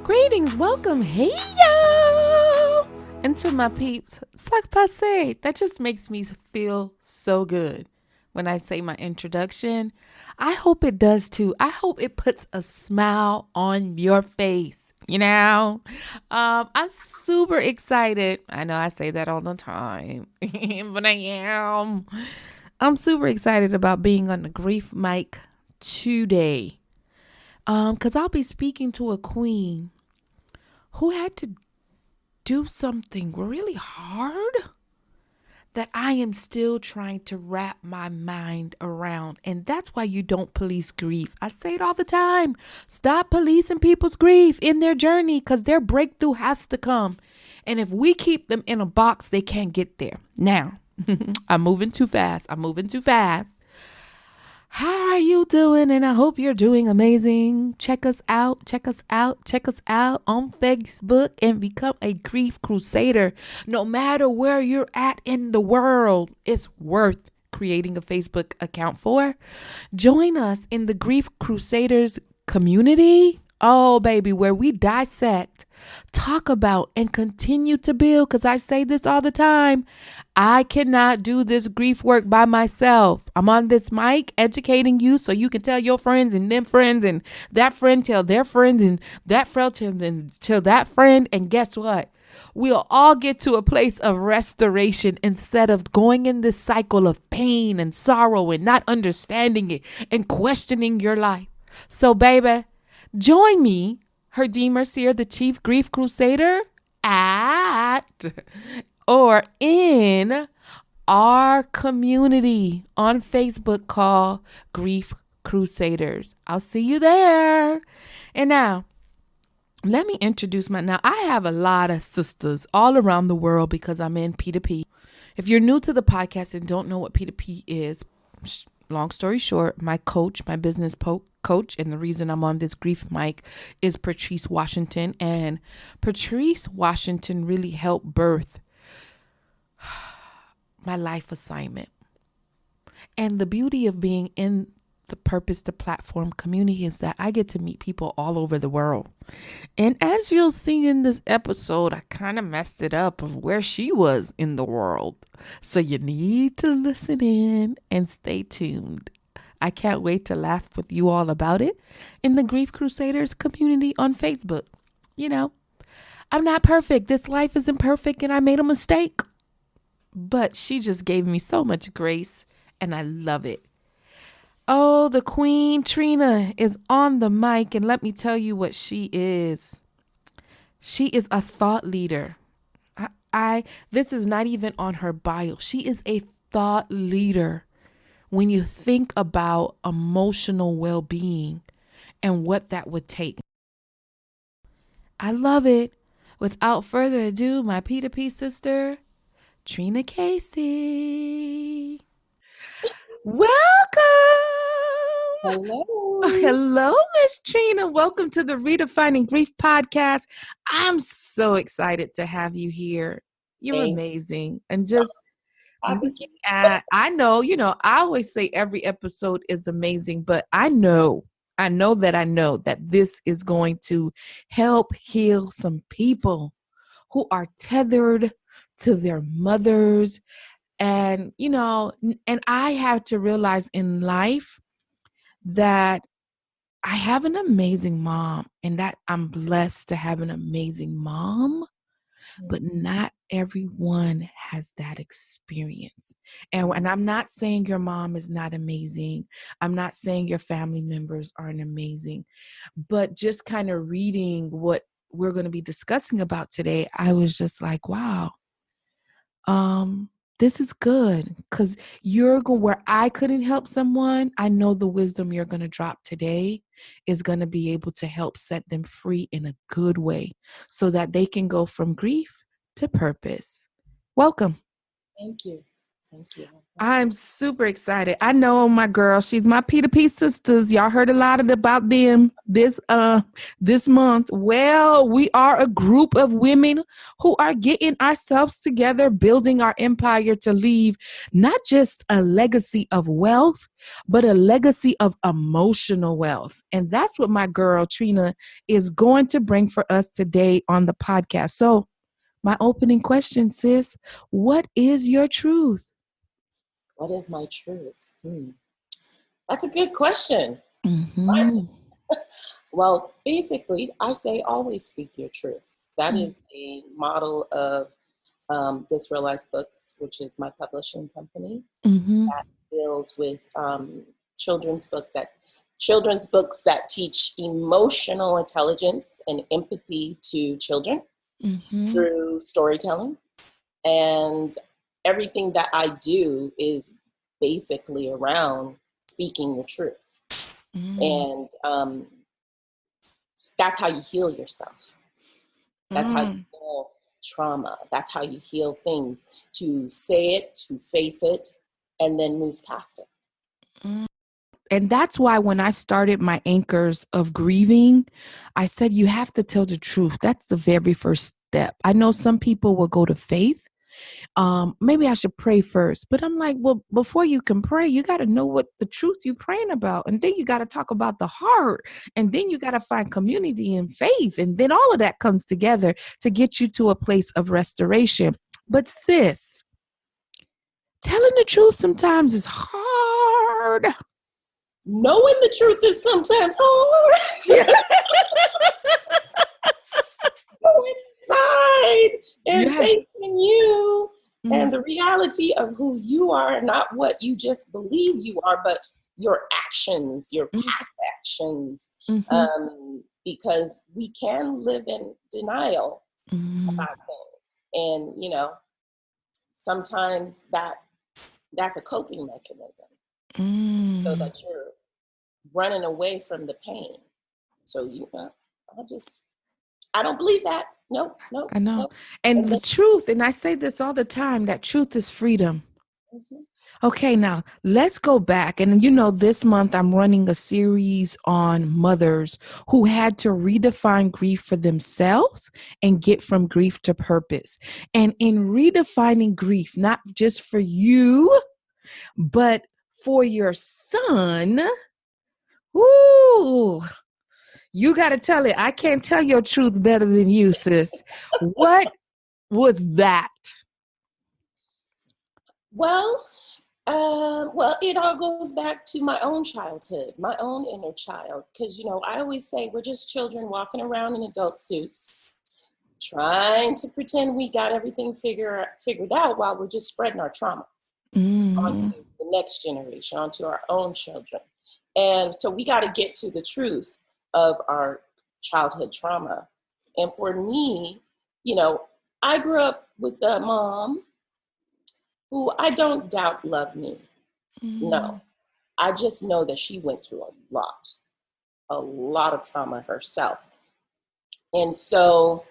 Greetings, welcome, hey yo! And to my peeps, sac passe. That just makes me feel so good when I say my introduction. I hope it does too. I hope it puts a smile on your face. I'm super excited. I know I say that all the time, but I am. I'm super excited about being on the grief mic today. Because I'll be speaking to a queen who had to do something really hard that I am still trying to wrap my mind around. And that's why you don't police grief. I say it all the time. Stop policing people's grief in their journey, because their breakthrough has to come. And if we keep them in a box, they can't get there. Now, I'm moving too fast. How are you doing? And I hope you're doing amazing. Check us out on Facebook and become a grief crusader. No matter where you're at in the world, it's worth creating a Facebook account for. Join us in the Grief Crusaders community. Oh, baby, where we dissect, talk about, and continue to build. Because I say this all the time. I cannot do this grief work by myself. I'm on this mic educating you so you can tell your friends and them friends and that friend tell their friends and that friend tell that friend. And guess what? We'll all get to a place of restoration instead of going in this cycle of pain and sorrow and not understanding it and questioning your life. So, baby, join me, Herdeemer Seer, the Chief Grief Crusader, in our community on Facebook called Grief Crusaders. I'll see you there. And now, let me introduce now I have a lot of sisters all around the world because I'm in P2P. If you're new to the podcast and don't know what P2P is, long story short, my business coach, and the reason I'm on this grief mic is Patrice Washington. And Patrice Washington really helped birth my life assignment. And the beauty of being in the Purpose to Platform community is that I get to meet people all over the world. And as you'll see in this episode, I kind of messed it up of where she was in the world. So you need to listen in and stay tuned. I can't wait to laugh with you all about it in the Grief Crusaders community on Facebook. I'm not perfect. This life isn't perfect and I made a mistake. But she just gave me so much grace and I love it. Oh, the Queen Trina is on the mic, and let me tell you what she is. She is a thought leader. This is not even on her bio. She is a thought leader when you think about emotional well-being and what that would take. I love it. Without further ado, my P2P sister, Trina Casey. Welcome. Hello, Miss Trina. Welcome to the Redefining Grief podcast. I'm so excited to have you here. You're amazing. And just looking at, I know, I always say every episode is amazing, but I know that this is going to help heal some people who are tethered to their mothers. And, and I have to realize in life that I have an amazing mom and that I'm blessed to have an amazing mom, but not everyone has that experience. And I'm not saying your mom is not amazing. I'm not saying your family members aren't amazing, but just kind of reading what we're going to be discussing about today, I was just like, wow. This is good because where I couldn't help someone, I know the wisdom you're going to drop today is going to be able to help set them free in a good way so that they can go from grief to purpose. Welcome. Thank you. Thank you. I'm super excited. I know my girl. She's my P2P sisters. Y'all heard a lot about them this month. Well, we are a group of women who are getting ourselves together, building our empire to leave not just a legacy of wealth, but a legacy of emotional wealth. And that's what my girl Trina is going to bring for us today on the podcast. So, my opening question, sis, what is your truth? What is my truth? That's a good question. Mm-hmm. Well, basically, I say always speak your truth. That is the model of This Real Life Books, which is my publishing company Mm-hmm. that deals with children's books that teach emotional intelligence and empathy to children Mm-hmm. through storytelling. And everything that I do is basically around speaking your truth. And that's how you heal yourself. That's how you heal trauma. That's how you heal things, to say it, to face it, and then move past it. And that's why when I started my anchors of grieving, I said, you have to tell the truth. That's the very first step. I know some people will go to faith. Maybe I should pray first. But I'm like, well, before you can pray, you got to know what the truth you're praying about. And then you got to talk about the heart. And then you got to find community and faith. And then all of that comes together to get you to a place of restoration. But sis, telling the truth sometimes is hard. Knowing the truth is sometimes hard. Yeah. Go inside and Yeah. facing you and the reality of who you are, not what you just believe you are, but your actions, your past actions. Because we can live in denial about things. And, sometimes that's a coping mechanism. So that you're running away from the pain. So, I don't believe that. Nope. I know. Nope. And the truth, and I say this all the time, that truth is freedom. Okay, now let's go back. And this month I'm running a series on mothers who had to redefine grief for themselves and get from grief to purpose. And in redefining grief, not just for you, but for your son, ooh, you got to tell it. I can't tell your truth better than you, sis. What was that? Well, it all goes back to my own childhood, my own inner child. Because, I always say we're just children walking around in adult suits, trying to pretend we got everything figured out while we're just spreading our trauma onto the next generation, onto our own children. And so we got to get to the truth of our childhood trauma. And for me, I grew up with a mom who I don't doubt loved me. No, I just know that she went through a lot of trauma herself. And so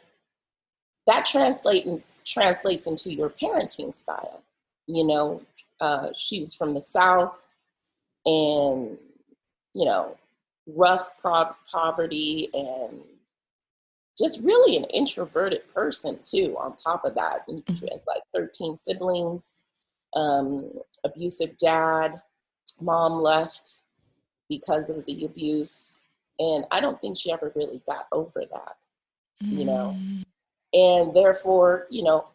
that translates into your parenting style. She was from the South, and, rough poverty, and just really an introverted person too, on top of that. She has like 13 siblings, abusive dad, mom left because of the abuse. And I don't think she ever really got over that, And therefore,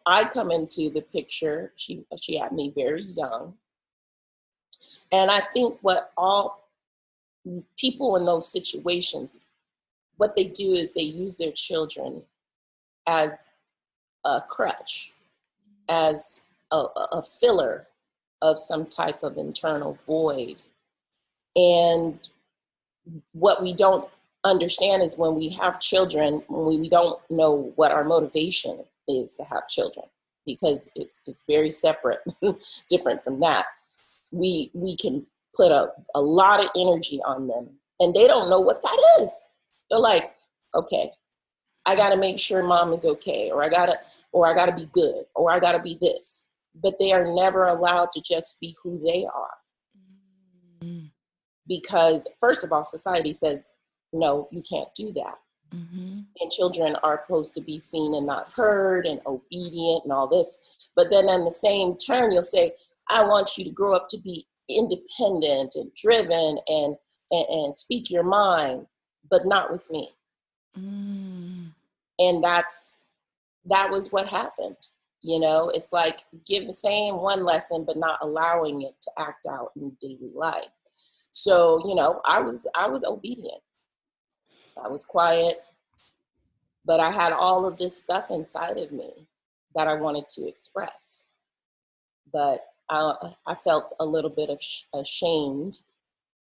I come into the picture. She had me very young. And I think what all people in those situations, what they do is they use their children as a crutch, as a filler of some type of internal void. And what we don't understand is when we have children, when we don't know what our motivation is to have children, because it's very separate, different from that. We can put a lot of energy on them, and they don't know what that is. They're like, okay, I got to make sure mom is okay, or I gotta be good, or I gotta be this. but they are never allowed to just be who they are. Mm. Because first of all, society says, no, you can't do that. Mm-hmm. And children are supposed to be seen and not heard and obedient and all this. But then in the same turn, you'll say, I want you to grow up to be independent and driven and speak your mind, but not with me. Mm. And that was what happened. You know, it's like saying one lesson, but not allowing it to act out in daily life. So, you know, I was obedient. I was quiet, but I had all of this stuff inside of me that I wanted to express. But I felt a little bit of ashamed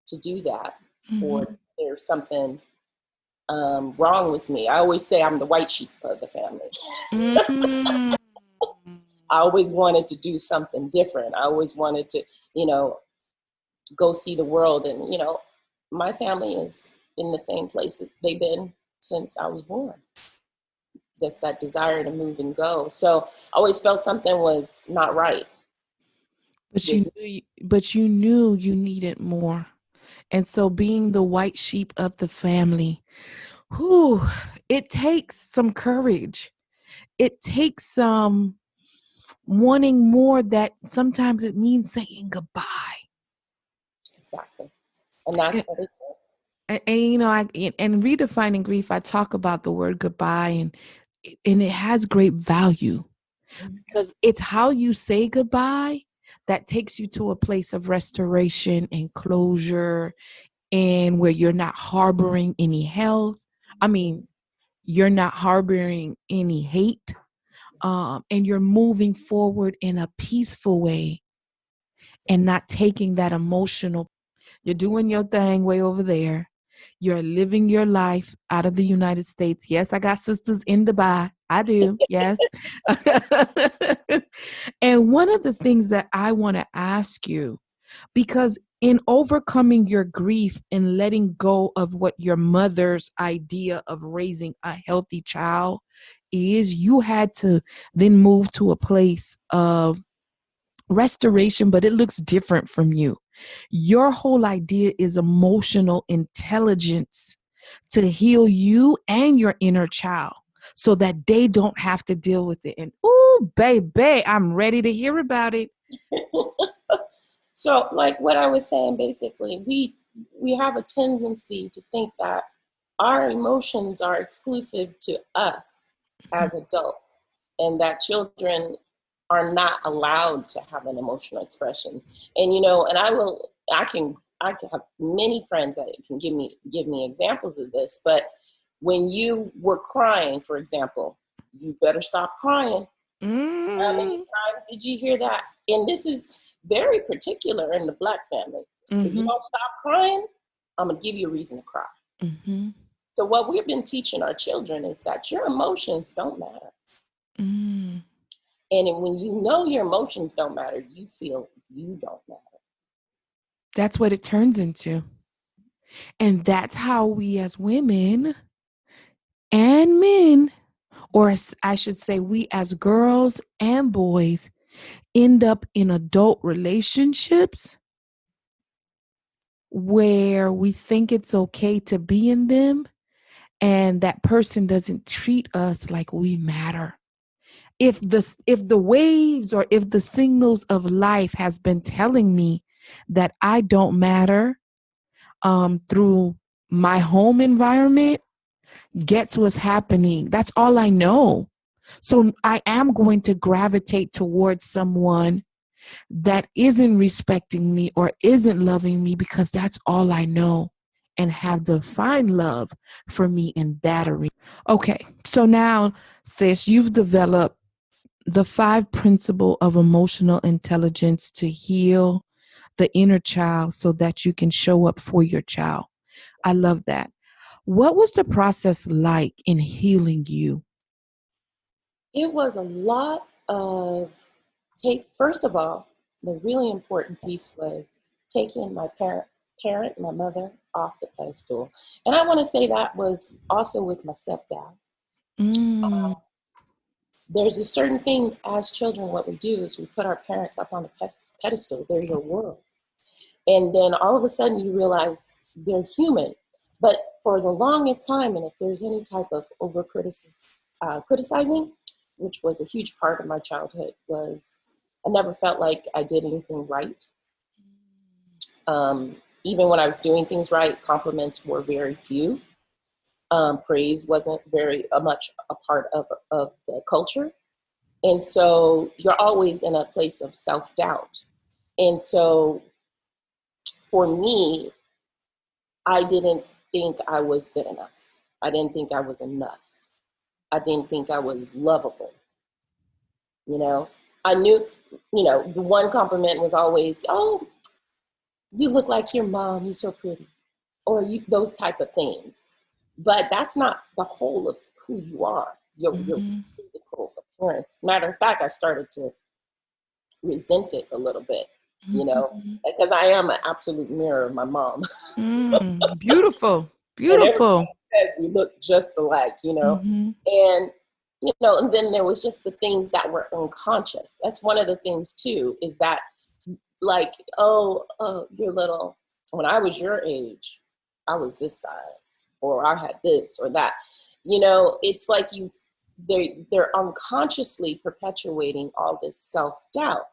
to do that, Mm-hmm. or there's something wrong with me. I always say I'm the white sheep of the family. Mm-hmm. I always wanted to do something different. I always wanted to, you know, go see the world. And, you know, my family is in the same place that they've been since I was born. Just that desire to move and go. So I always felt something was not right. But you knew you needed more. And so being the white sheep of the family, whew, it takes some courage. It takes some wanting more, that sometimes it means saying goodbye. Exactly. And that's what it is. And you know, and redefining grief, I talk about the word goodbye, and it has great value because it's how you say goodbye that takes you to a place of restoration and closure, and where you're not harboring any you're not harboring any hate, and you're moving forward in a peaceful way and not taking that emotional. You're doing your thing way over there. You're living your life out of the United States. Yes, I got sisters in Dubai. I do. Yes. And one of the things that I want to ask you, because in overcoming your grief and letting go of what your mother's idea of raising a healthy child is, you had to then move to a place of restoration, but it looks different from you. Your whole idea is emotional intelligence to heal you and your inner child so that they don't have to deal with it. And oh, baby, I'm ready to hear about it. So, like what I was saying, basically, we have a tendency to think that our emotions are exclusive to us as adults, and that children are not allowed to have an emotional expression. And you know, and I can have many friends that can give me examples of this. But when you were crying, for example, you better stop crying. How many Mm. times did you hear that? And this is very particular in the Black family. If you Mm-hmm. don't stop crying, I'm going to give you a reason to cry. Mm-hmm. So what we've been teaching our children is that your emotions don't matter. Mm. And when you know your emotions don't matter, you feel you don't matter. That's what it turns into. And that's how we as women and men, or I should say, we as girls and boys, end up in adult relationships where we think it's okay to be in them, and that person doesn't treat us like we matter. If the waves or if the signals of life has been telling me that I don't matter, through my home environment, gets what's happening. That's all I know. So I am going to gravitate towards someone that isn't respecting me or isn't loving me, because that's all I know and have defined love for me in that arena. Okay, so now, sis, you've developed the 5 principle of emotional intelligence to heal the inner child so that you can show up for your child. I love that. What was the process like in healing you? It was a lot of first of all, the really important piece was taking my my mother, off the pedestal. And I want to say that was also with my stepdad. Mm. there's a certain thing as children, what we do is we put our parents up on a pedestal. They're your world. And then all of a sudden you realize they're human. But for the longest time, and if there's any type of criticizing, which was a huge part of my childhood, was I never felt like I did anything right. Even when I was doing things right, compliments were very few. Praise wasn't very much a part of the culture. And so you're always in a place of self-doubt. And so for me, I didn't think I was good enough. I didn't think I was enough. I didn't think I was lovable. You know, I knew, the one compliment was always, oh, you look like your mom, you're so pretty, or those type of things. But that's not the whole of who you are, your physical appearance. Matter of fact, I started to resent it a little bit, because I am an absolute mirror of my mom. Beautiful, And everybody beautiful. says we look just alike, and and then there was just the things that were unconscious. That's one of the things too, is that like, oh, you're little. When I was your age, I was this size, or I had this or that. It's like they're unconsciously perpetuating all this self-doubt.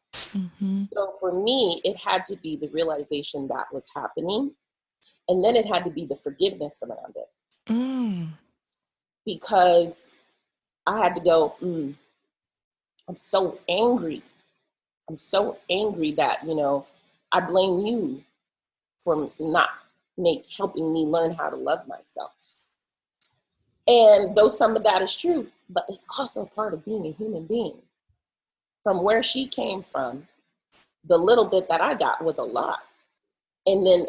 So for me, it had to be the realization that was happening. And then it had to be the forgiveness around it. Because I had to go, I'm so angry. I'm so angry that, I blame you for not helping me learn how to love myself. And though some of that is true, but it's also part of being a human being. From where she came from, the little bit that I got was a lot. And then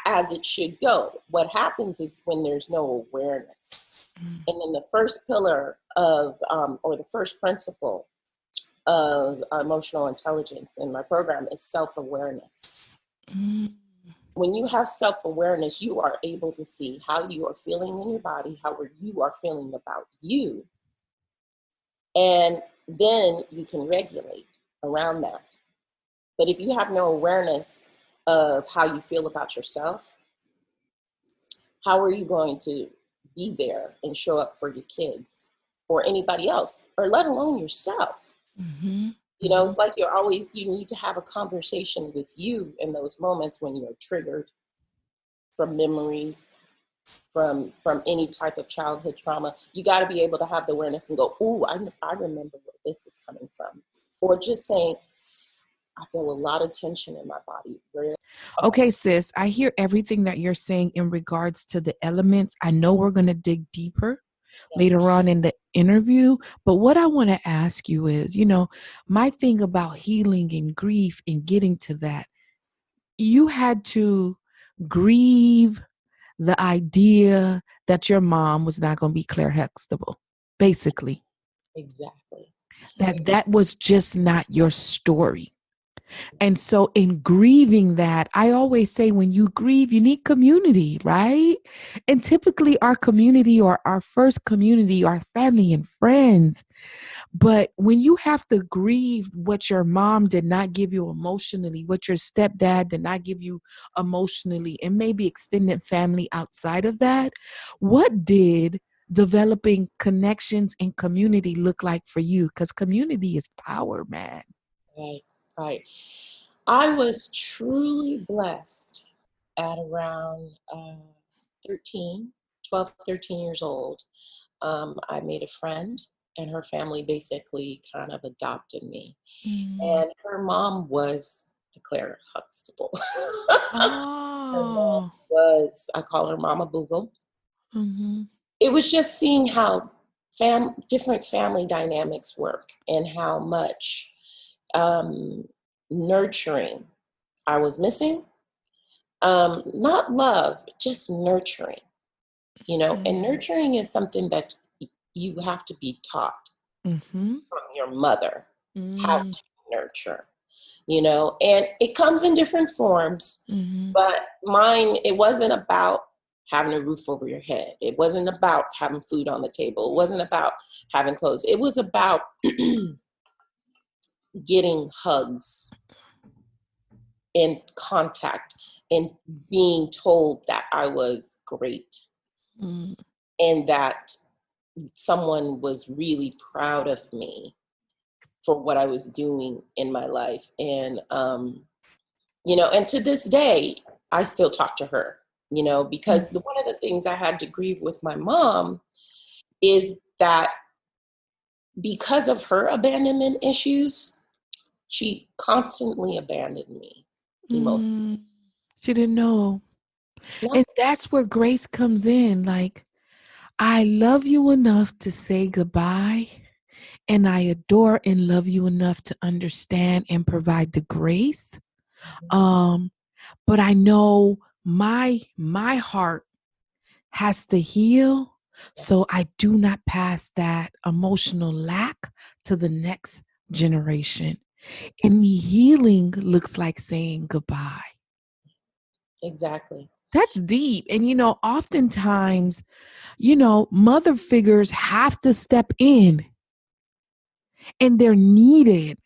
as it should go, what happens is when there's no awareness. And then the first pillar of, or the first principle of emotional intelligence in my program is self-awareness. When you have self-awareness, you are able to see how you are feeling in your body, how you are feeling about you. And then you can regulate around that. But if you have no awareness of how you feel about yourself, how are you going to be there and show up for your kids or anybody else, or let alone yourself? It's like you need to have a conversation with you in those moments when you're triggered from memories, from any type of childhood trauma. You got to be able to have the awareness and go, ooh, I remember where this is coming from. Or just saying, I feel a lot of tension in my body. Okay, sis, I hear everything that you're saying in regards to the elements. I know we're going to dig deeper later on in the interview, but what I want to ask you is, my thing about healing and grief and getting to that, you had to grieve the idea that your mom was not going to be Claire Huxtable, basically. Exactly. That was just not your story. And so in grieving that, I always say when you grieve, you need community, right? And typically our community or our first community are family and friends. But when you have to grieve what your mom did not give you emotionally, what your stepdad did not give you emotionally, and maybe extended family outside of that, what did developing connections and community look like for you? Because community is power, man. Right. I was truly blessed at around 12, 13 years old. I made a friend, and her family basically kind of adopted me. And her mom was Claire Huxtable. Her mom was, I call her Mama Boogle. It was just seeing how different family dynamics work and how much nurturing I was missing. Not love, just nurturing, and nurturing is something that you have to be taught from your mother how to nurture, and it comes in different forms, but mine, it wasn't about having a roof over your head. It wasn't about having food on the table. It wasn't about having clothes. It was about getting hugs and contact and being told that I was great and that someone was really proud of me for what I was doing in my life. And, and to this day, I still talk to her, because one of the things I had to grieve with my mom is that because of her abandonment issues, she constantly abandoned me emotionally. She didn't know. No. And that's where grace comes in. Like, I love you enough to say goodbye, and I adore and love you enough to understand and provide the grace. But I know my heart has to heal, so I do not pass that emotional lack to the next generation. And me healing looks like saying goodbye. Exactly. That's deep. And oftentimes, mother figures have to step in, and they're needed.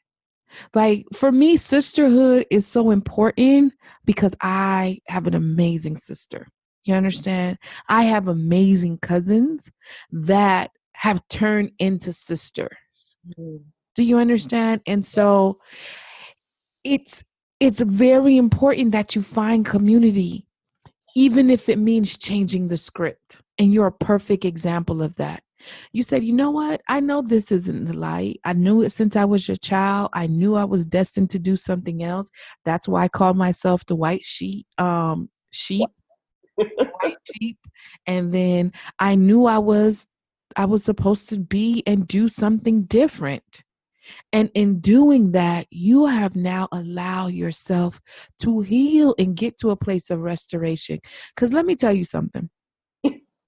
Like, for me, sisterhood is so important because I have an amazing sister. You understand? I have amazing cousins that have turned into sisters. Do you understand? And so it's very important that you find community, even if it means changing the script. And you're a perfect example of that. You said, you know what? I know this isn't the light. I knew it since I was your child. I knew I was destined to do something else. That's why I called myself the white sheep. White sheep. And then I knew I was supposed to be and do something different. And in doing that, you have now allowed yourself to heal and get to a place of restoration. Because let me tell you something.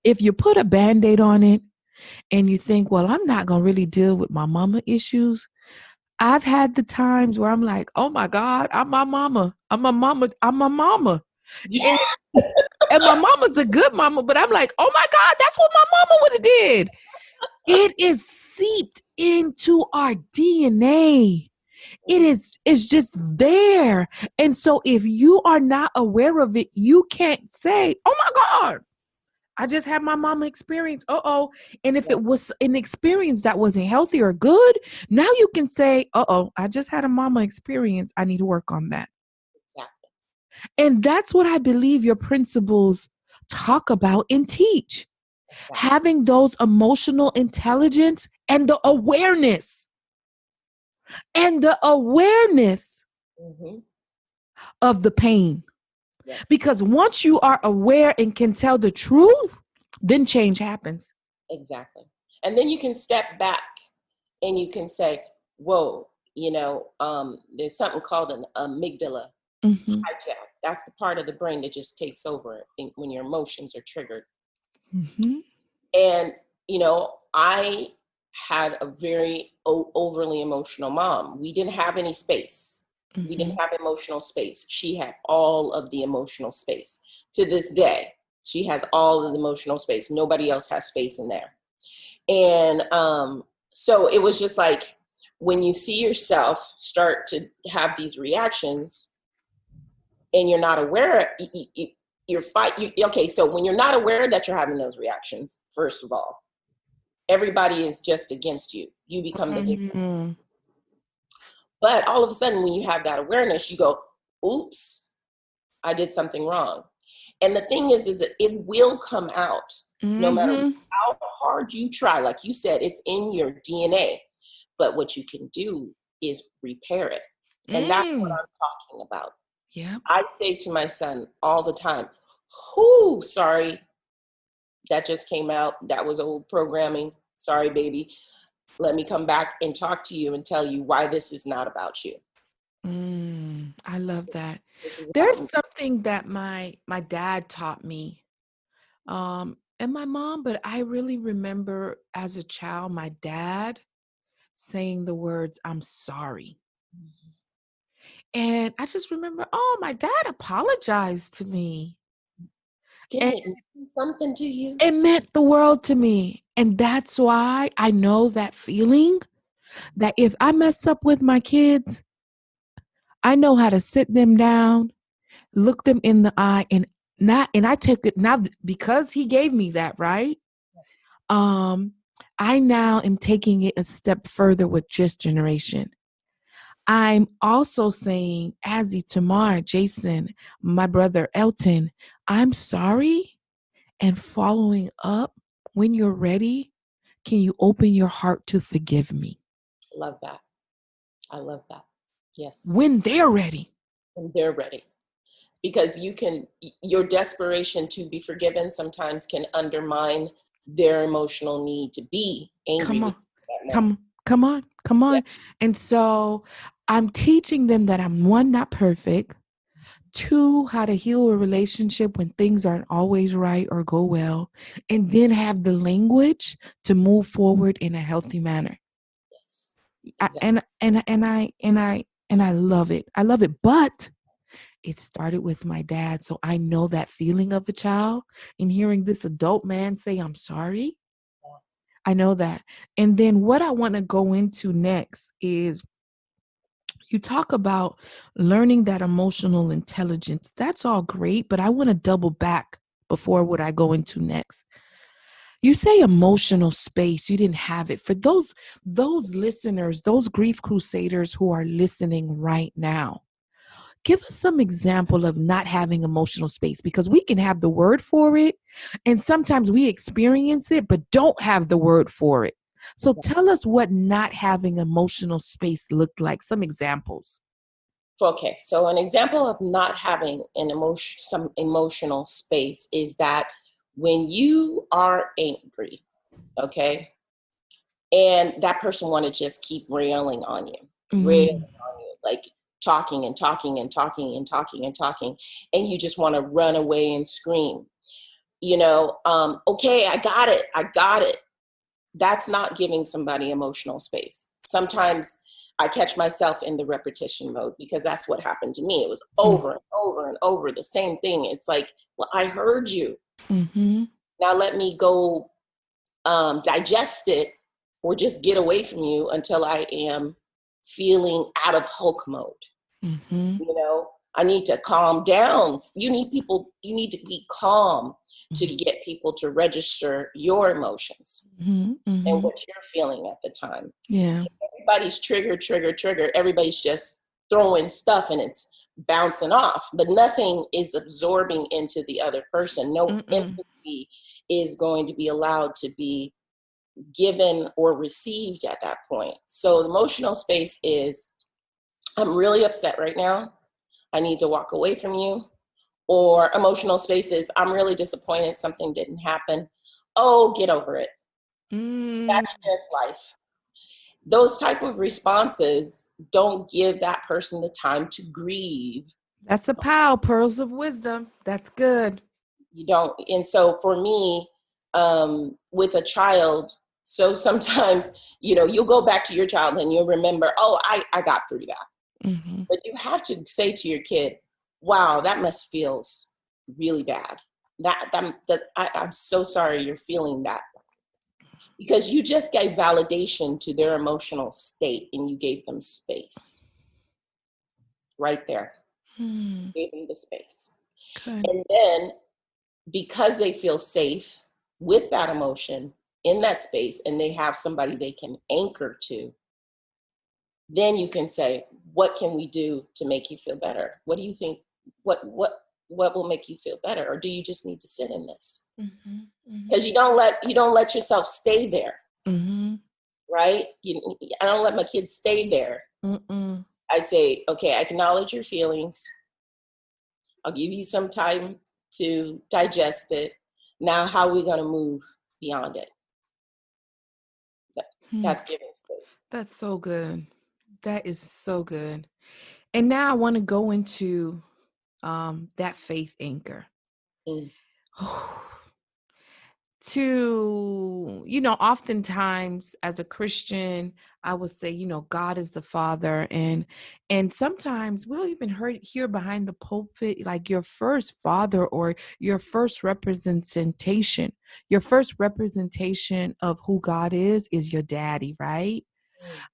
If you put a Band-Aid on it and you think, well, I'm not going to really deal with my mama issues. I've had the times where I'm like, oh my God, I'm my mama. I'm my mama. I'm my mama. Yeah. And my mama's a good mama, but I'm like, oh my God, that's what my mama would have did. It is seeped into our DNA. It's just there. And so if you are not aware of it, you can't say, oh my God, I just had my mama experience. And if it was an experience that wasn't healthy or good, now you can say, I just had a mama experience. I need to work on that. Exactly. And that's what I believe your principles talk about and teach. Exactly. Having those emotional intelligence and the awareness. Of the pain. Yes. Because once you are aware and can tell the truth, then change happens. Exactly. And then you can step back and you can say, whoa, there's something called an amygdala hijack. That's the part of the brain that just takes over when your emotions are triggered. And, I had a very overly emotional mom. We didn't have any space. We didn't have emotional space. She had all of the emotional space. To this day, she has all of the emotional space. Nobody else has space in there. And so it was just like, when you see yourself start to have these reactions and you're not aware, okay, so when you're not aware that you're having those reactions, first of all, everybody is just against you. You become the victim. But all of a sudden, when you have that awareness, you go, oops, I did something wrong. And the thing is that it will come out no matter how hard you try. Like you said, it's in your DNA. But what you can do is repair it. And that's what I'm talking about. Yeah. I say to my son all the time, sorry, that just came out. That was old programming. Sorry, baby. Let me come back and talk to you and tell you why this is not about you. I love that. There's something that my dad taught me, and my mom, but I really remember as a child, my dad saying the words, I'm sorry. And I just remember, my dad apologized to me. Did And it mean something to you? it meant the world to me. And that's why I know that feeling that if I mess up with my kids, I know how to sit them down, look them in the eye, and I took it now because he gave me that, right? Yes. Um, I now am taking it a step further with this generation. I'm also saying, Azzy, Tamar, Jason, my brother Elton, I'm sorry. And following up, when you're ready, can you open your heart to forgive me? Love that. I love that. Yes. When they're ready. And they're ready. Because your desperation to be forgiven sometimes can undermine their emotional need to be angry Come with on. you at that moment. Come Yeah. on. And so I'm teaching them that I'm one, not perfect. Two, how to heal a relationship when things aren't always right or go well, and then have the language to move forward in a healthy manner. Yes. I, Exactly. and I love it. I love it. But it started with my dad, so I know that feeling of a child. And hearing this adult man say, "I'm sorry," I know that. And then what I want to go into next is you talk about learning that emotional intelligence. That's all great, but I want to double back before what I go into next. You say emotional space. You didn't have it. For those listeners, those grief crusaders who are listening right now, give us some example of not having emotional space, because we can have the word for it and sometimes we experience it but don't have the word for it. So tell us what not having emotional space looked like. Some examples. Okay, so an example of not having some emotional space is that when you are angry, okay, and that person want to just keep railing Mm-hmm. on you, like talking and talking and talking and talking and talking, and you just want to run away and scream. Okay, I got it. That's not giving somebody emotional space. Sometimes I catch myself in the repetition mode because that's what happened to me. It was over and over and over the same thing. It's like, well, I heard you. Mm-hmm. Now let me go digest it or just get away from you until I am feeling out of Hulk mode. Mm-hmm. I need to calm down. You need to be calm to get people to register your emotions Mm-hmm. and Mm-hmm. what you're feeling at the time. Yeah. Everybody's trigger. Everybody's just throwing stuff and it's bouncing off, but nothing is absorbing into the other person. No Mm-mm. empathy is going to be allowed to be given or received at that point. So emotional space is, I'm really upset right now. I need to walk away from you. Or emotional space is, I'm really disappointed something didn't happen. Oh, get over it. Mm. That's just life. Those type of responses don't give that person the time to grieve. That's a pow, pearls of wisdom. That's good. You don't. And so for me, with a child, so sometimes, you'll go back to your child and you'll remember, oh, I got through that. Mm-hmm. But you have to say to your kid, wow, that must feel really bad. I'm so sorry you're feeling that. Because you just gave validation to their emotional state and you gave them space right there. Mm. Gave them the space. Good. And then because they feel safe with that emotion in that space and they have somebody they can anchor to, then you can say, what can we do to make you feel better? What do you think? What will make you feel better? Or do you just need to sit in this? Mm-hmm. Mm-hmm. Because you don't let yourself stay there, Mm-hmm. right? I don't let my kids stay there. Mm-mm. I say, okay, I acknowledge your feelings. I'll give you some time to digest it. Now, how are we going to move beyond it? Hmm. That's giving space. That's so good. That is so good. And now I want to go into that faith anchor. Mm. to, oftentimes as a Christian, I would say, God is the Father. And sometimes we'll even hear behind the pulpit, like your first father or your first representation of who God is your daddy, right?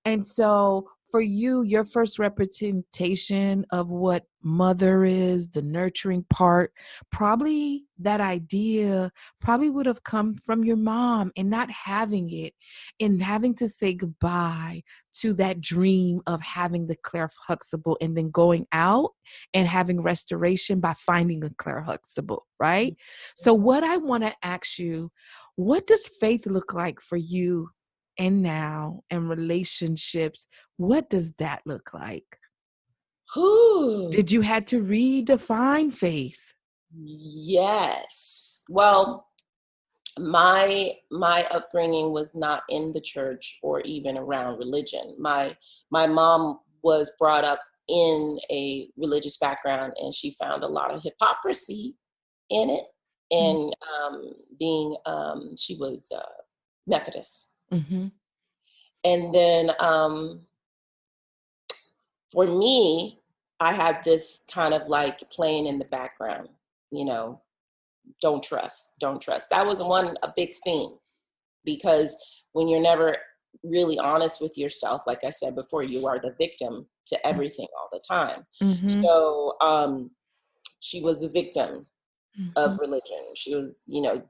And so for you, your first representation of what mother is, the nurturing part, probably that idea probably would have come from your mom, and not having it and having to say goodbye to that dream of having the Claire Huxtable and then going out and having restoration by finding a Claire Huxtable, right? So what I want to ask you, what does faith look like for you and now, and relationships? What does that look like? Whew. Did you had to redefine faith? Yes. Well, my upbringing was not in the church or even around religion. My mom was brought up in a religious background, and she found a lot of hypocrisy in it. And she was Methodist. Mm-hmm. And then for me, I had this kind of like playing in the background, don't trust. That was a big theme, because when you're never really honest with yourself, like I said before, you are the victim to everything all the time. Mm-hmm. So she was a victim Mm-hmm. of religion. She was,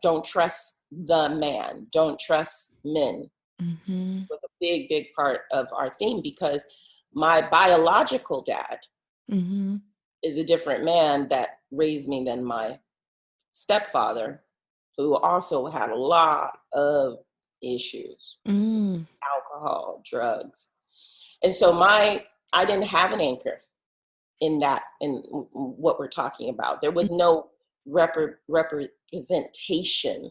don't trust the man, don't trust men. Mm-hmm. Was a big, big part of our theme, because my biological dad Mm-hmm. is a different man that raised me than my stepfather, who also had a lot of issues, alcohol, drugs. And so I didn't have an anchor in what we're talking about. There was no representation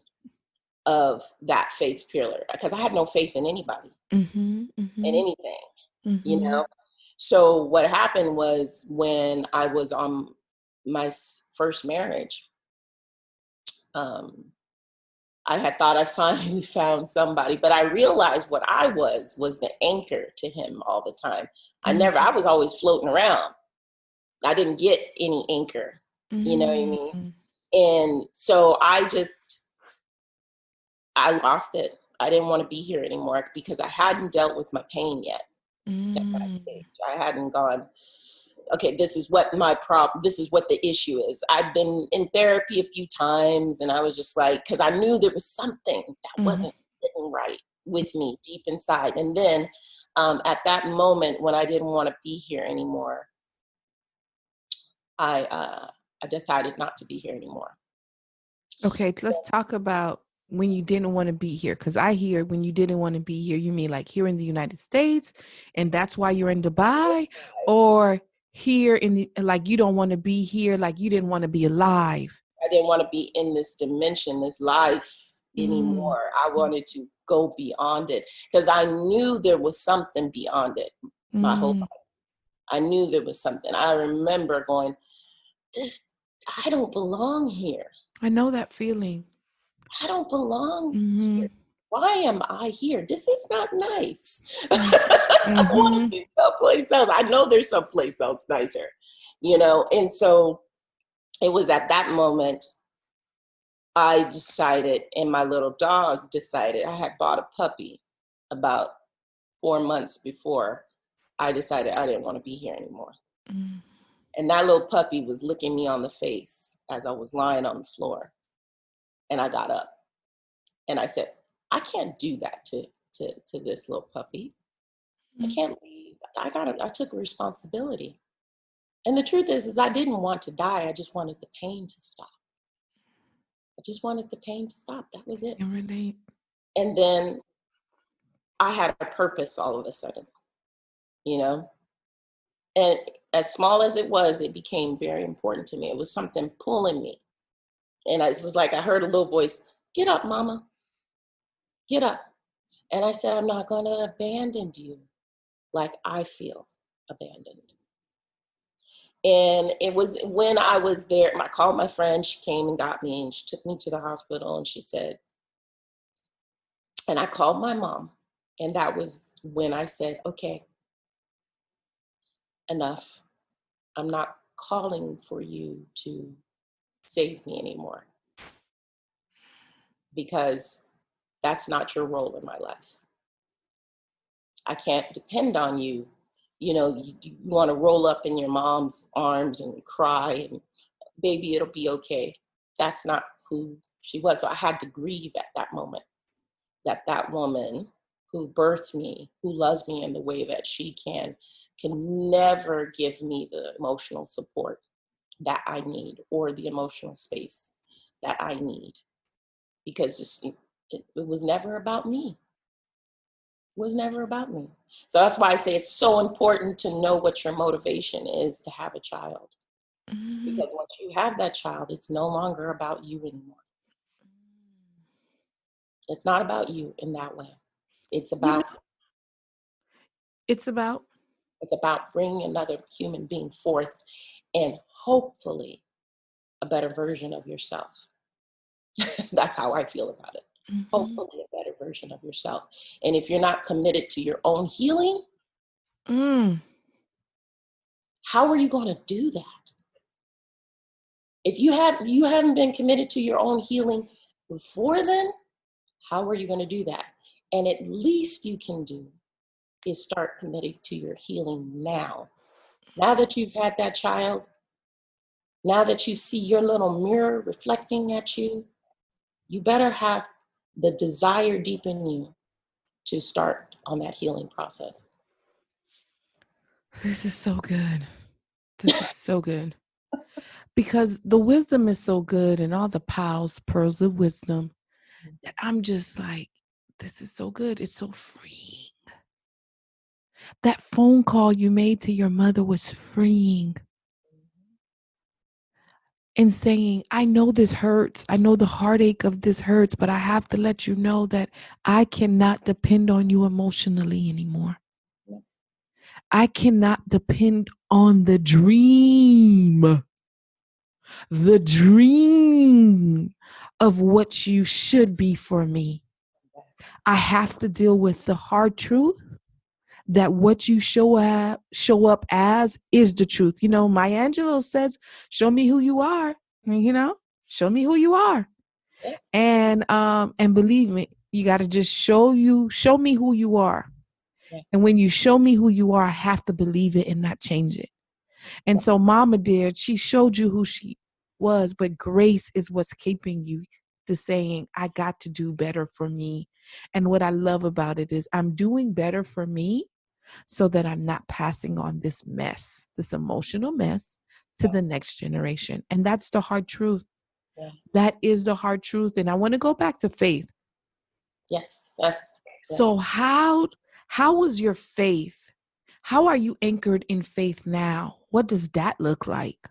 of that faith pillar, because I had no faith in anybody, Mm-hmm. in Mm-hmm. anything, Mm-hmm. So what happened was, when I was on my first marriage, I had thought I finally found somebody, but I realized what I was the anchor to him all the time. I was always floating around. I didn't get any anchor, you know what I mean? Mm-hmm. And so I lost it. I didn't want to be here anymore, because I hadn't dealt with my pain yet at that stage. I hadn't gone, okay, this is what the issue is. I've been in therapy a few times, and I was just like, because I knew there was something that wasn't sitting right with me deep inside. And then at that moment when I didn't want to be here anymore, I decided not to be here anymore. Okay, let's talk about when you didn't want to be here. Because I hear when you didn't want to be here, you mean like here in the United States, and that's why you're in Dubai, or here like you don't want to be here, like you didn't want to be alive. I didn't want to be in this dimension, this life anymore. I wanted to go beyond it, because I knew there was something beyond it my whole life. I knew there was something. I remember going, I don't belong here. I know that feeling. I don't belong here. Why am I here? This is not nice. I want to be someplace else. I know there's someplace else nicer, And so it was at that moment I decided, and my little dog decided. I had bought a puppy about 4 months before I decided I didn't want to be here anymore. And that little puppy was licking me on the face as I was lying on the floor. And I got up and I said, I can't do that to this little puppy. I can't leave. I took responsibility. And the truth is I didn't want to die. I just wanted the pain to stop. I just wanted the pain to stop. That was it. And then I had a purpose all of a sudden, And as small as it was, it became very important to me. It was something pulling me. And it was like I heard a little voice, get up, mama. Get up. And I said, I'm not going to abandon you like I feel abandoned. And it was when I was there, I called my friend, she came and got me, and she took me to the hospital, and she said, And I called my mom. And that was when I said, okay, enough. I'm not calling for you to save me anymore, because that's not your role in my life. I can't depend on you. You want to roll up in your mom's arms and cry and, baby, it'll be okay. That's not who she was. So I had to grieve at that moment, that woman who birthed me, who loves me in the way that she can never give me the emotional support that I need, or the emotional space that I need, because it was never about me. It was never about me. So that's why I say it's so important to know what your motivation is to have a child. Mm-hmm. Because once you have that child, it's no longer about you anymore. It's not about you in that way. It's You know, about it's about. bringing another human being forth, and hopefully a better version of yourself. That's how I feel about it. Mm-hmm. Hopefully a better version of yourself. And if you're not committed to your own healing, Mm. how are you going to do that? If you haven't been committed to your own healing before then, how are you going to do that? And at least you can do is start committing to your healing now. Now that you've had that child, now that you see your little mirror reflecting at you, you better have the desire deep in you to start on that healing process. This is so good. This is so good. Because the wisdom is so good, and all the pearls of wisdom, that I'm just like, this is so good. It's so freeing. That phone call you made to your mother was freeing. And saying, I know this hurts. I know the heartache of this hurts, but I have to let you know that I cannot depend on you emotionally anymore. I cannot depend on the dream of what you should be for me. I have to deal with the hard truth that what you show up as is the truth. Maya Angelou says, show me who you are, show me who you are. And believe me, you got to just show me who you are. And when you show me who you are, I have to believe it and not change it. And so Mama dear, she showed you who she was, but grace is what's keeping you to saying, I got to do better for me. And what I love about it is I'm doing better for me so that I'm not passing on this emotional mess to the next generation. And that's the hard truth. Yeah. That is the hard truth. And I want to go back to faith. Yes. So how was your faith? How are you anchored in faith now? What does that look like?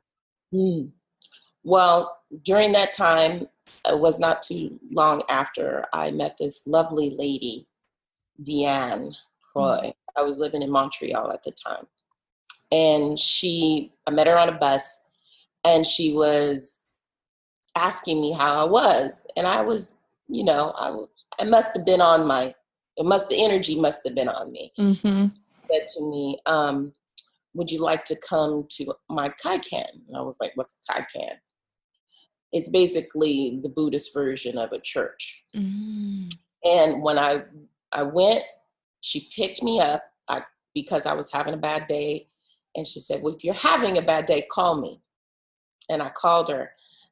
Well, during that time, it was not too long after I met this lovely lady, Deanne Roy. I was living in Montreal at the time. And I met her on a bus, and she was asking me how I was. And I was, I must have been the energy must have been on me. Mm-hmm. She said to me, would you like to come to my kaikan? And I was like, what's a kaikan? It's basically the Buddhist version of a church. Mm-hmm. And when I went, she picked me up because I was having a bad day. And she said, well, if you're having a bad day, call me. And I called her.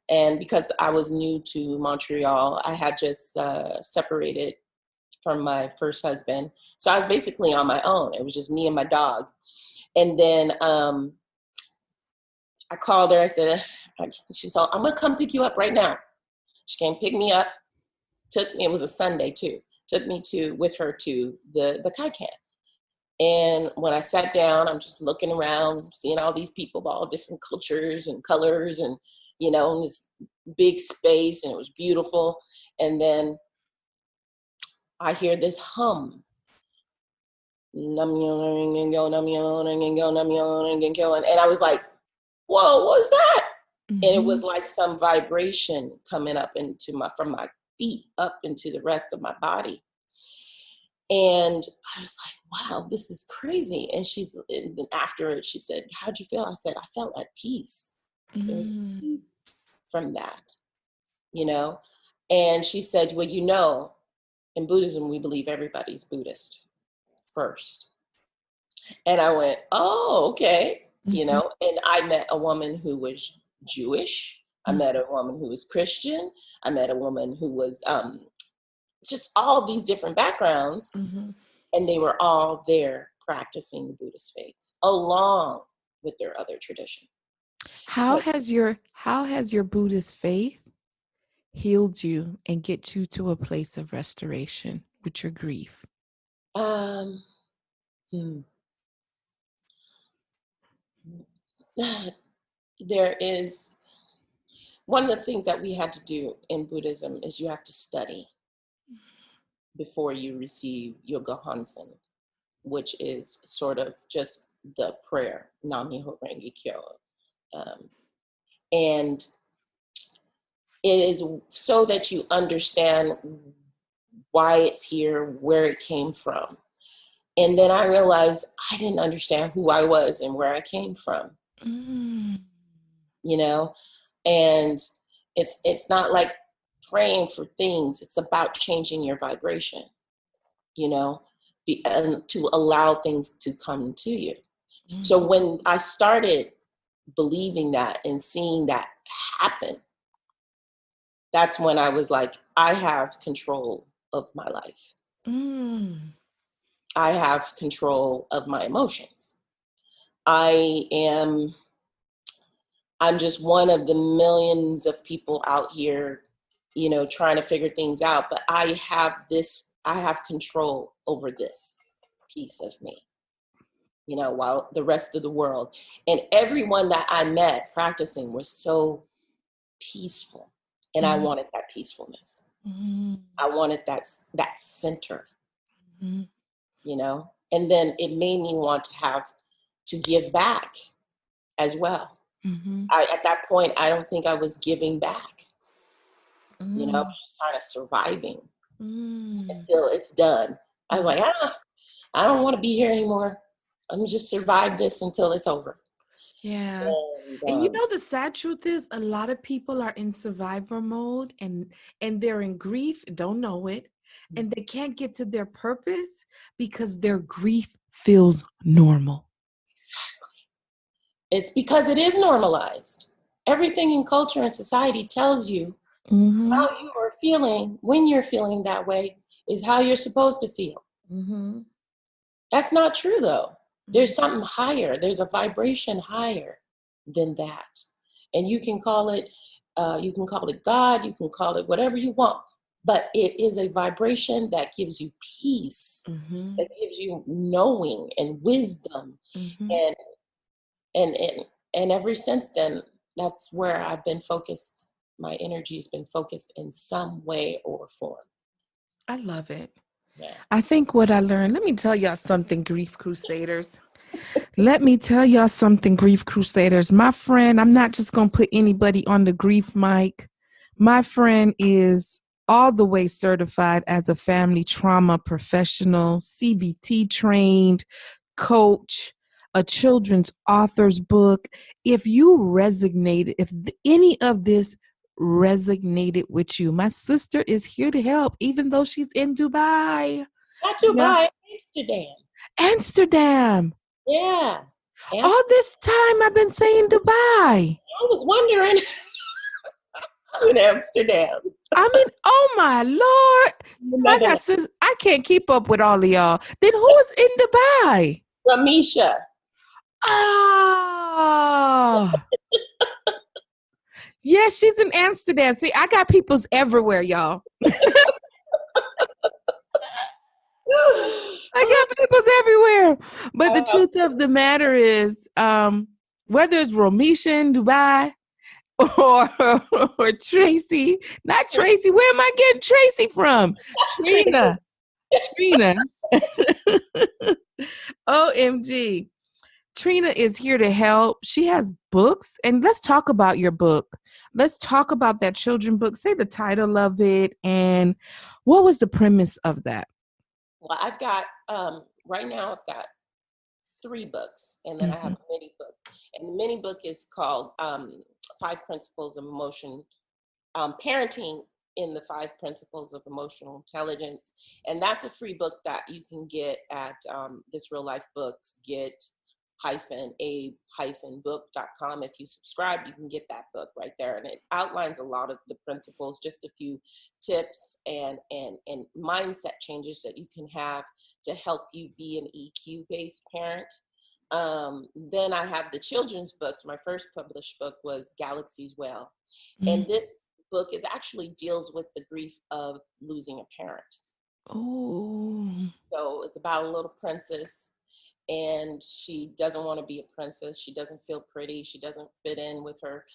And because I was new to Montreal, I had just separated from my first husband. So I was basically on my own. It was just me and my dog. And then I called her. I said, she said, I'm going to come pick you up right now. She came pick me up. It was a Sunday too. Took me with her to the kaikan. And when I sat down, I'm just looking around, seeing all these people of all different cultures and colors, and in this big space, and it was beautiful. And then I hear this hum. And I was like, whoa, what was that? Mm-hmm. And it was like some vibration coming up from my feet up into the rest of my body. And I was like, wow, this is crazy. And and then after she said, how'd you feel? I said, I felt at peace. There was Mm. peace from that, you know? And she said, well, you know, in Buddhism, we believe everybody's Buddhist first. And I went, oh, okay. You Mhm. know, and I met a woman who was Jewish. I met a woman who was Christian. I met a woman who was just all these different backgrounds. Mhm. And they were all there practicing the Buddhist faith along with their other tradition. But How has your Buddhist faith healed you and get you to a place of restoration with your grief? um, hmm, there is one of the things that we had to do in Buddhism is you have to study before you receive Yoga Hansen, which is sort of just the prayer, Nam Myoho Renge Kyo. Um, and it is so that you understand why it's here, where it came from. And then I realized I didn't understand who I was and where I came from, Mm. you know? And it's not like praying for things, it's about changing your vibration, you know, and to allow things to come to you. So Mhm. when I started believing that and seeing that happen, that's when I was like, I have control of my life. Mm. I have control of my emotions. I am I'm just one of the millions of people out here, you know, trying to figure things out, but I have control over this piece of me, you know, while the rest of the world and everyone that I met practicing was so peaceful. And I Mhm. wanted that peacefulness. Mhm. I wanted that center, Mhm. you know, and then it made me want to give back as well. Mhm. At that point, I don't think I was giving back. You know, I Mm. was just kind of surviving Mm. until it's done. I was Mhm. like, I don't want to be here anymore. Let me just survive this until it's over. Yeah. And And you know the sad truth is a lot of people are in survivor mode and they're in grief, don't know it, and they can't get to their purpose because their grief feels normal. it's because it is normalized. Everything in culture and society tells you Mhm. how you are feeling when you're feeling that way is how you're supposed to feel. Mhm. That's not true though. There's Mhm. something higher. There's a vibration higher than that. And you can call it God, you can call it whatever you want, but it is a vibration that gives you peace, Mhm. that gives you knowing and wisdom. Mhm. And and and, and ever since then, that's where I've been focused. My energy's been focused in some way or form. I love it. Yeah. I think what I learned, let me tell y'all something, Grief Crusaders. Let me tell y'all something, Grief Crusaders. My friend, I'm not just going to put anybody on the grief mic. My friend is all the way certified as a family trauma professional, CBT trained, coach, a children's author's book. If you resonated, if any of this resonated with you, my sister is here to help, even though she's in Dubai. Not Yeah. Dubai, Amsterdam. Amsterdam. Yeah. All this time I've been saying Dubai. I was wondering. I'm in Amsterdam, I mean, oh my Lord. the I got Netherlands. sis. I can't keep up with all of y'all. Then who is in Dubai? Ramisha. Oh, yes, she's in Amsterdam. See, I got peoples everywhere, y'all. I got peoples everywhere. But the truth of the matter is, whether it's Romisha in Dubai or or Tracy, not Tracy. Where am I getting Tracy from? Trina. Trina. Trina. OMG. Trina is here to help. She has books, and let's talk about your book. Let's talk about that children book. Say the title of it and what was the premise of that? Well, I've got, right now I've got 3 books, and then I have Mm-hmm. a mini book. And the mini book is called 5 Principles of Emotion, Parenting in the 5 Principles of Emotional Intelligence. And that's a free book that you can get at This Real Life Books, get-a-book.com. If you subscribe, you can get that book right there. And it outlines a lot of the principles, just a few tips and mindset changes that you can have to help you be an EQ-based parent. Then I have the children's books. My first published book was Galaxy's Well. And this book is actually deals with the grief of losing a parent. Oh. So it's about a little princess, and she doesn't want to be a princess. She doesn't feel pretty. She doesn't fit in with her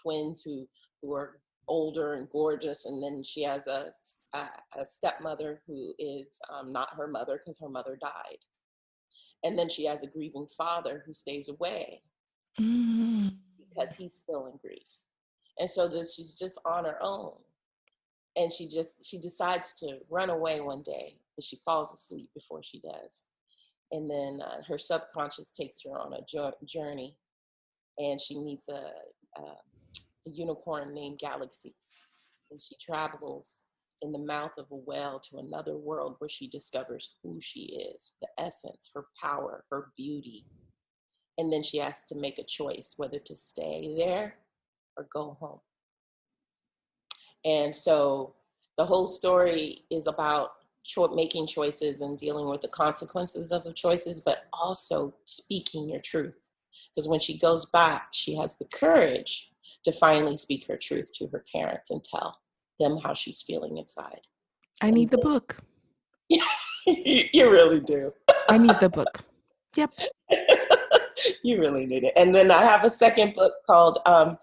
twins who are older and gorgeous. And then she has a stepmother who is not her mother because her mother died. And then she has a grieving father who stays away because he's still in grief. And so she's just on her own. And she decides to run away one day, but she falls asleep before she does. And then her subconscious takes her on a journey, and she meets a unicorn named Galaxy. And she travels in the mouth of a whale to another world where she discovers who she is, the essence, her power, her beauty. And then she has to make a choice whether to stay there or go home. And so the whole story is about making choices and dealing with the consequences of the choices, but also speaking your truth. Because when she goes back, she has the courage to finally speak her truth to her parents and tell them how she's feeling inside. I need the book. You really do. I need the book. Yep. You really need it. And then I have a second book called I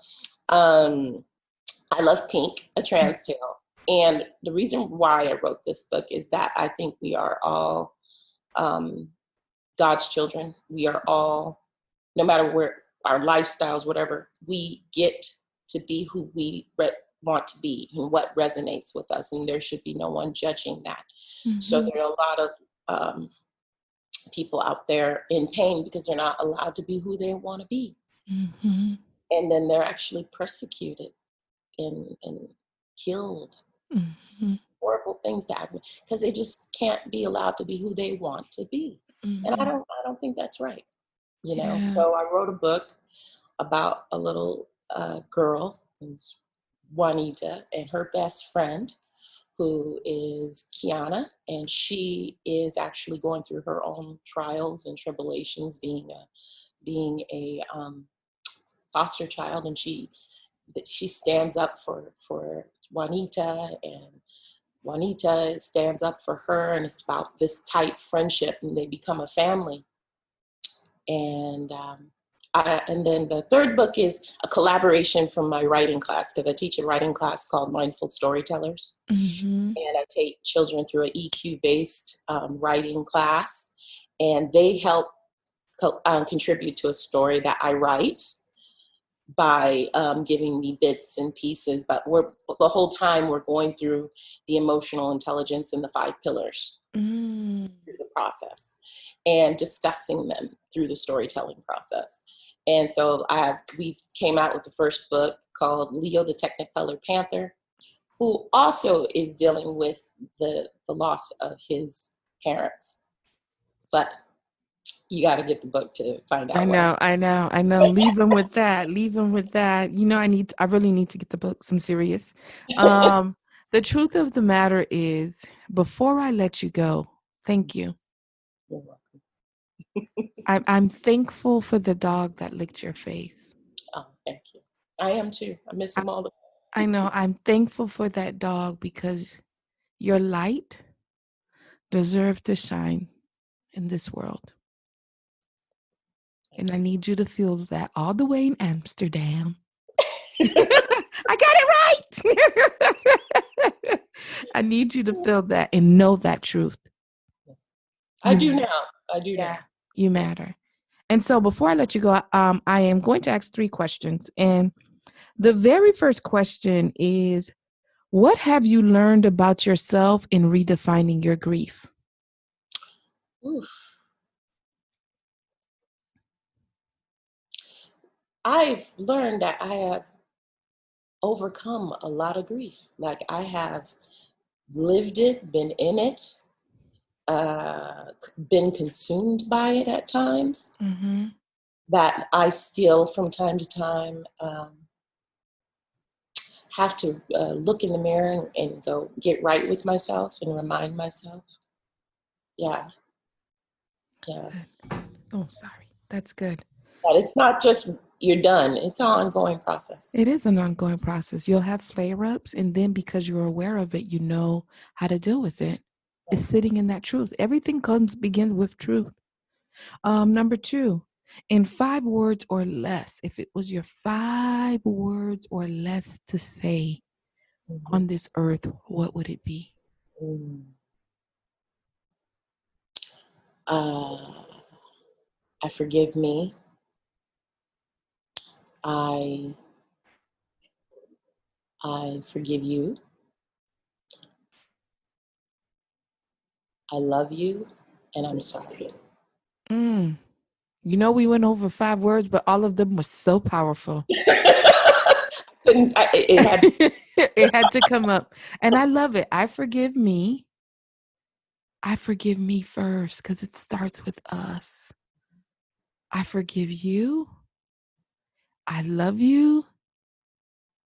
Love Pink, A Trans Tale. And the reason why I wrote this book is that I think we are all God's children. We are all, no matter where our lifestyles, whatever, we get to be who we want to be and what resonates with us. And there should be no one judging that. Mm-hmm. So there are a lot of people out there in pain because they're not allowed to be who they want to be. Mm-hmm. And then they're actually persecuted and killed. Mm-hmm. Horrible things that happen because they just can't be allowed to be who they want to be. Mm-hmm. And I don't think that's right. You know, yeah. So I wrote a book about a little girl, who's Juanita, and her best friend, who is Kiana, and she is actually going through her own trials and tribulations, being a foster child, and she stands up for Juanita, and Juanita stands up for her, and it's about this tight friendship, and they become a family. And and then the third book is a collaboration from my writing class, because I teach a writing class called Mindful Storytellers. Mm-hmm. And I take children through an EQ-based writing class, and they help contribute to a story that I write by giving me bits and pieces. But the whole time we're going through the emotional intelligence and the 5 pillars through the process, and discussing them through the storytelling process. And so we came out with the first book called Leo the Technicolor Panther, who also is dealing with the loss of his parents. But you got to get the book to find out. I know. Leave him with that. You know, I really need to get the books. I'm serious. The truth of the matter is, before I let you go, thank you. You're welcome. I'm thankful for the dog that licked your face. Oh, thank you. I am too. I miss him all the time. I know. I'm thankful for that dog because your light deserves to shine in this world. And I need you to feel that all the way in Amsterdam. I got it right. I need you to feel that and know that truth. I do now. Now. You matter. And so before I let you go, I am going to ask 3 questions. And the very first question is, What have you learned about yourself in redefining your grief? Oof. I've learned that I have overcome a lot of grief. Like I have lived it, been in it, been consumed by it at times. Mm-hmm. That I still, from time to time, have to look in the mirror and go get right with myself and remind myself. Yeah, That's yeah. good. Oh, sorry. That's good. But it's not just you're done. It's an ongoing process. It is an ongoing process. You'll have flare-ups, and then because you're aware of it, you know how to deal with it. It's sitting in that truth. Everything begins with truth. Number 2, in 5 words or less, if it was your 5 words or less to say Mhm. on this earth, what would it be? Mm. I forgive me. I I forgive you. I love you, and I'm sorry. Mm. You know, we went over 5 words, but all of them were so powerful. Couldn't. It had. It had to come up. And I love it. I forgive me. I forgive me first because it starts with us. I forgive you. I love you.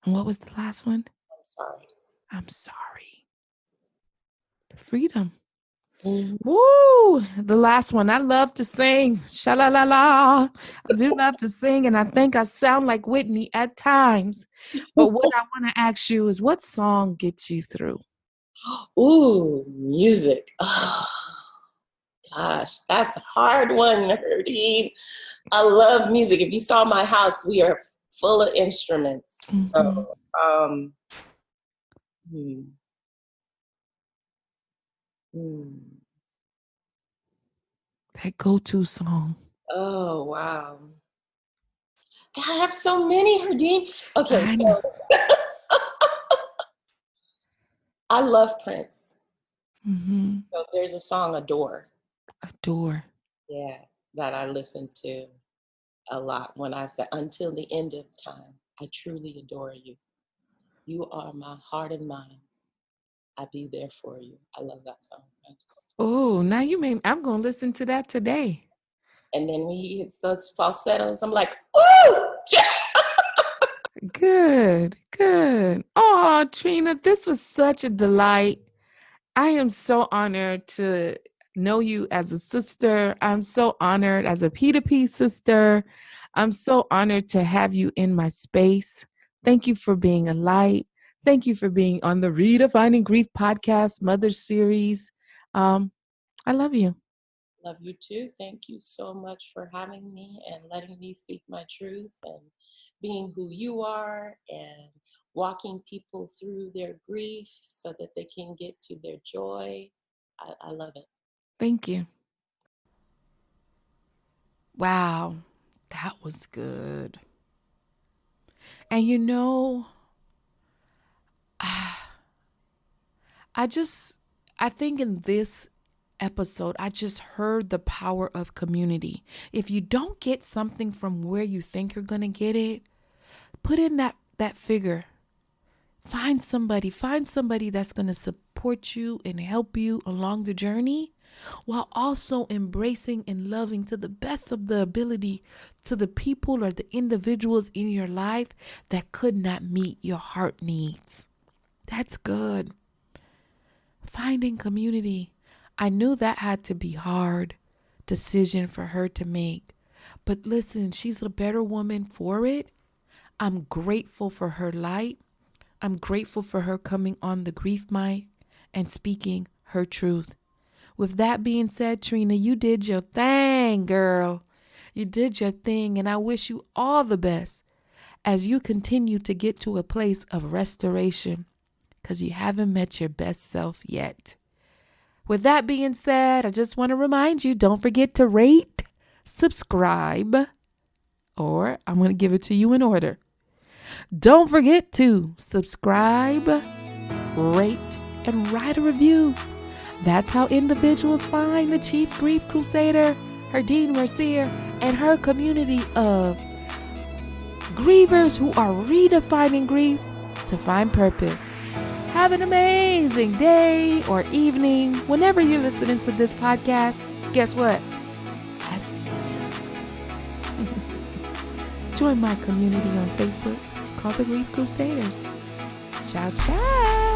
And what was the last one? I'm sorry. I'm sorry. Freedom. Mhm. Woo! The last one. I love to sing. Sha-la-la-la. I do love to sing, and I think I sound like Whitney at times. But what I want to ask you is, what song gets you through? Ooh, music. Oh, gosh, that's a hard one, Herdine. I love music. If you saw my house, we are full of instruments. Mhm. So, hmm, hmm. That go-to song. Oh, wow. I have so many, Herdine. Okay, I know. so I love Prince. Mhm. So there's a song, Adore, Adore. yeah, that I listen to a lot when I've said, until the end of time, I truly adore you. You are my heart and mind. I be there for you. I love that song. Oh, now you made I'm gonna listen to that today. And then when he hits those falsettos, I'm like, ooh! Good, good. Oh, Trina, this was such a delight. I am so honored to know you as a sister. I'm so honored as a P2P sister. I'm so honored to have you in my space. Thank you for being a light. Thank you for being on the Redefining Grief podcast, Mother Series. Um, I love you. Love you too. Thank you so much for having me and letting me speak my truth and being who you are and walking people through their grief so that they can get to their joy. I love it. Thank you. Wow, that was good. And you know, I just, I think in this episode, I just heard the power of community. If you don't get something from where you think you're going to get it, put in that figure. Find somebody that's going to support you and help you along the journey while also embracing and loving to the best of the ability to the people or the individuals in your life that could not meet your heart needs. That's good. Finding community. I knew that had to be hard decision for her to make. But listen, she's a better woman for it. I'm grateful for her light. I'm grateful for her coming on the grief mic and speaking her truth. With that being said, Trina, you did your thing, girl. You did your thing, and I wish you all the best as you continue to get to a place of restoration because you haven't met your best self yet. With that being said, I just want to remind you, don't forget to rate, subscribe, or I'm going to give it to you in order. Don't forget to subscribe, rate, and write a review. That's how individuals find the Chief Grief Crusader, Herdine Mercier, and her community of grievers who are redefining grief to find purpose. Have an amazing day or evening. Whenever you're listening to this podcast, guess what? I see you. Join my community on Facebook called the Grief Crusaders. Ciao, ciao.